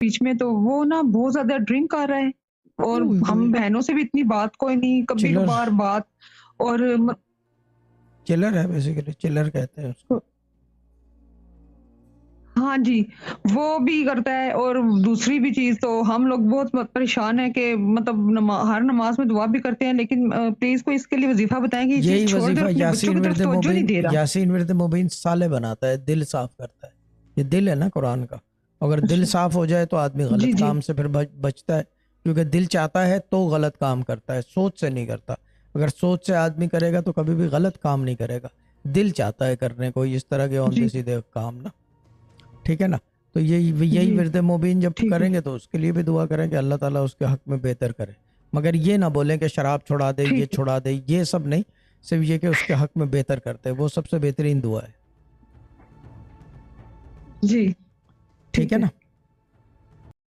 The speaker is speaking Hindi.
बीच में तो वो ना बहुत ज़्यादा ड्रिंक कर रहा है और ओए होए! हम बहनों से भी इतनी बात कोई नहीं, चिलर कभी-कभार बात और म चिलर है बेसिकली, चिलर कहते हैं उसको। हाँ जी, वो भी करता है और दूसरी भी चीज़ तो हम लोग बहुत परेशान हैं कि मतलब हर नमाज़ में दुआ भी करते हैं लेकिन प्लीज़ कोई इसके लिए वज़ीफ़ा बताएँ कि ये चीज़ यही छोड़कर वजीफा अपने बच्चों की तरफ तवज्जो नहीं दे रहा। यासीन विर्द मुबीन साले बनाता है, दिल साफ करता है। ये दिल है ना कुरान का, अगर दिल अच्छा। साफ हो जाए तो आदमी जी, गलत जी। काम से फिर बचता है, क्योंकि दिल चाहता है तो गलत काम करता है, सोच से नहीं करता। अगर सोच से आदमी करेगा तो कभी भी गलत काम नहीं करेगा। दिल चाहता है करने को इस तरह के औंधे जी, सीधे काम ना, ठीक है ना। तो यही यही जी, विर्द मुबीन जब ठीक है, करेंगे तो उसके लिए भी दुआ करें कि अल्लाह ताला उसके हक में बेहतर करे। मगर ये ना बोलें कि शराब छुड़ा दे, ये ठीक है। छुड़ा दे, ये सब नहीं। सिर्फ ये कि उसके हक में बेहतर करते हैं, वो सबसे बेहतरीन दुआ है। जी, ठीक ठीक है है। ना।